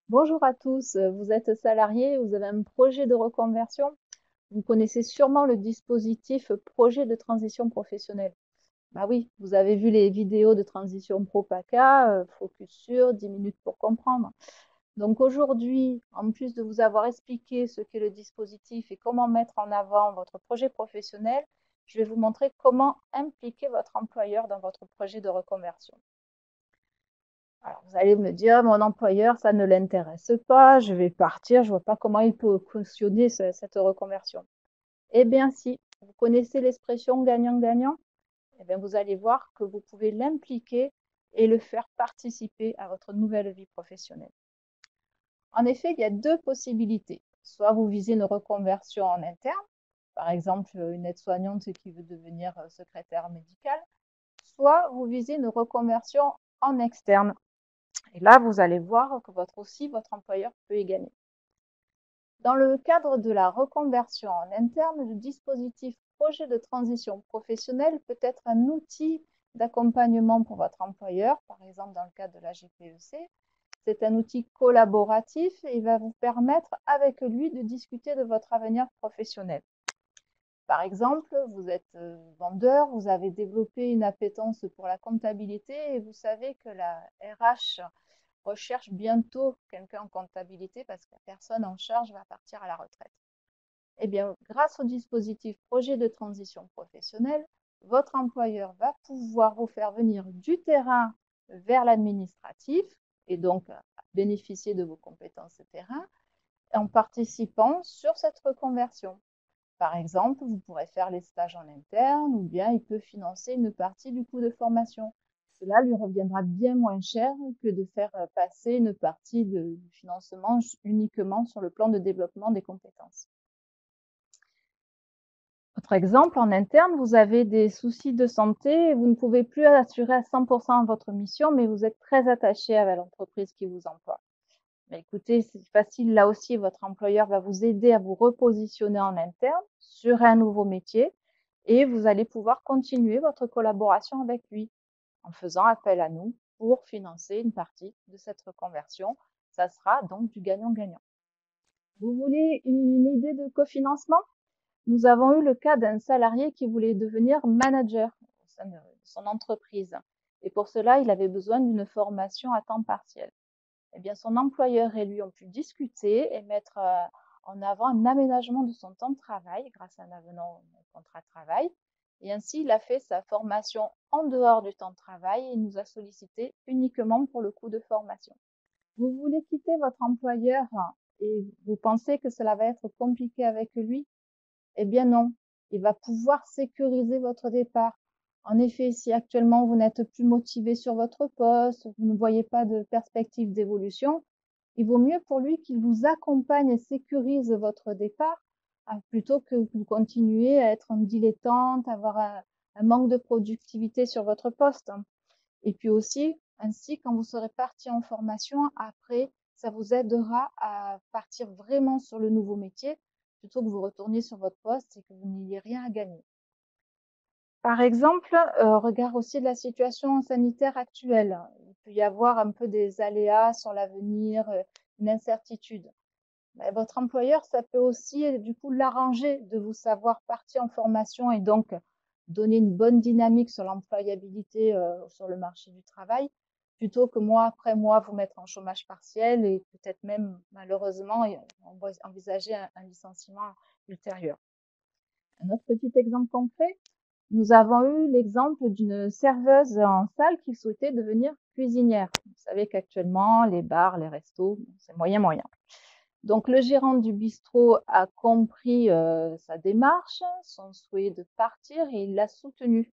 Bonjour à tous, vous êtes salarié, vous avez un projet de reconversion. Vous connaissez sûrement le dispositif projet de transition professionnelle. Bah oui, vous avez vu les vidéos de transition pro PACA, focus sur 10 minutes pour comprendre. Donc aujourd'hui, en plus de vous avoir expliqué ce qu'est le dispositif et comment mettre en avant votre projet professionnel, je vais vous montrer comment impliquer votre employeur dans votre projet de reconversion. Alors, vous allez me dire, mon employeur, ça ne l'intéresse pas, je vais partir, je vois pas comment il peut cautionner cette reconversion. Eh bien, si vous connaissez l'expression gagnant-gagnant, eh bien, vous allez voir que vous pouvez l'impliquer et le faire participer à votre nouvelle vie professionnelle. En effet, il y a deux possibilités. Soit vous visez une reconversion en interne, par exemple une aide-soignante qui veut devenir secrétaire médicale, soit vous visez une reconversion en externe. Et là, vous allez voir que votre employeur peut y gagner. Dans le cadre de la reconversion en interne, le dispositif projet de transition professionnelle peut être un outil d'accompagnement pour votre employeur, par exemple dans le cadre de la GPEC. C'est un outil collaboratif et il va vous permettre avec lui de discuter de votre avenir professionnel. Par exemple, vous êtes vendeur, vous avez développé une appétence pour la comptabilité et vous savez que la RH recherche bientôt quelqu'un en comptabilité parce que la personne en charge va partir à la retraite. Eh bien, grâce au dispositif projet de transition professionnelle, votre employeur va pouvoir vous faire venir du terrain vers l'administratif et donc bénéficier de vos compétences terrain en participant sur cette reconversion. Par exemple, vous pourrez faire les stages en interne ou bien il peut financer une partie du coût de formation. Cela lui reviendra bien moins cher que de faire passer une partie du financement uniquement sur le plan de développement des compétences. Autre exemple, en interne, vous avez des soucis de santé, vous ne pouvez plus assurer à 100% votre mission, mais vous êtes très attaché à l'entreprise qui vous emploie. Mais écoutez, c'est facile, là aussi, votre employeur va vous aider à vous repositionner en interne sur un nouveau métier et vous allez pouvoir continuer votre collaboration avec lui en faisant appel à nous pour financer une partie de cette reconversion. Ça sera donc du gagnant-gagnant. Vous voulez une idée de cofinancement? Nous avons eu le cas d'un salarié qui voulait devenir manager au sein de son entreprise. Et pour cela, il avait besoin d'une formation à temps partiel. Eh bien, son employeur et lui ont pu discuter et mettre en avant un aménagement de son temps de travail grâce à un avenant au contrat de travail. Et ainsi, il a fait sa formation en dehors du temps de travail et il nous a sollicité uniquement pour le coût de formation. Vous voulez quitter votre employeur et vous pensez que cela va être compliqué avec lui? Eh bien non, il va pouvoir sécuriser votre départ. En effet, si actuellement vous n'êtes plus motivé sur votre poste, vous ne voyez pas de perspective d'évolution, il vaut mieux pour lui qu'il vous accompagne et sécurise votre départ plutôt que vous continuez à être en dilettante, avoir un manque de productivité sur votre poste. Et puis aussi, ainsi, quand vous serez parti en formation, après, ça vous aidera à partir vraiment sur le nouveau métier plutôt que vous retourniez sur votre poste et que vous n'ayez rien à gagner. Par exemple, regard aussi de la situation sanitaire actuelle. Il peut y avoir un peu des aléas sur l'avenir, une incertitude. Mais votre employeur, ça peut aussi du coup l'arranger de vous savoir partir en formation et donc donner une bonne dynamique sur l'employabilité sur le marché du travail, plutôt que mois après mois vous mettre en chômage partiel et peut-être même malheureusement envisager un licenciement ultérieur. Un autre petit exemple concret, nous avons eu l'exemple d'une serveuse en salle qui souhaitait devenir cuisinière. Vous savez qu'actuellement, les bars, les restos, c'est moyen moyen. Donc le gérant du bistrot a compris sa démarche, son souhait de partir et il l'a soutenu.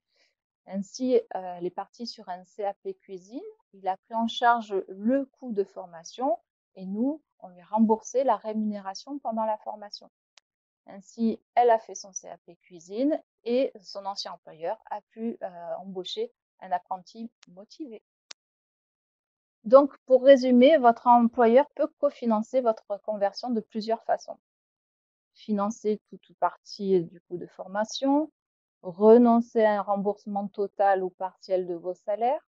Ainsi, elle est partie sur un CAP cuisine. Il a pris en charge le coût de formation et nous, on lui a remboursé la rémunération pendant la formation. Ainsi, elle a fait son CAP cuisine et son ancien employeur a pu embaucher un apprenti motivé. Donc, pour résumer, votre employeur peut cofinancer votre conversion de plusieurs façons. Financer toute ou partie du coût de formation, renoncer à un remboursement total ou partiel de vos salaires,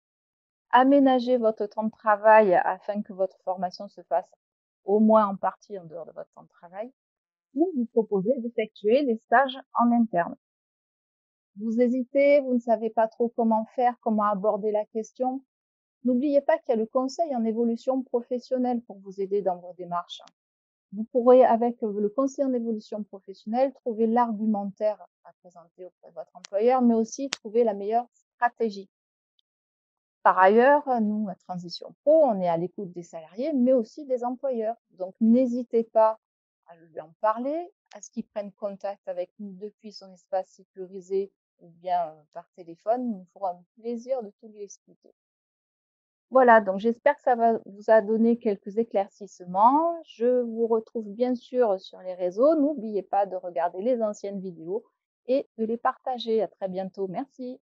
aménager votre temps de travail afin que votre formation se fasse au moins en partie en dehors de votre temps de travail, ou vous proposez d'effectuer des stages en interne. Vous hésitez, vous ne savez pas trop comment faire, comment aborder la question. N'oubliez pas qu'il y a le conseil en évolution professionnelle pour vous aider dans vos démarches. Vous pourrez, avec le conseil en évolution professionnelle, trouver l'argumentaire à présenter auprès de votre employeur, mais aussi trouver la meilleure stratégie. Par ailleurs, nous, à Transition Pro, on est à l'écoute des salariés, mais aussi des employeurs. Donc, n'hésitez pas à lui en parler, à ce qu'il prenne contact avec nous depuis son espace sécurisé ou bien par téléphone. Il nous fera un plaisir de tout lui expliquer. Voilà, donc j'espère que ça vous a donné quelques éclaircissements. Je vous retrouve bien sûr sur les réseaux. N'oubliez pas de regarder les anciennes vidéos et de les partager. À très bientôt. Merci.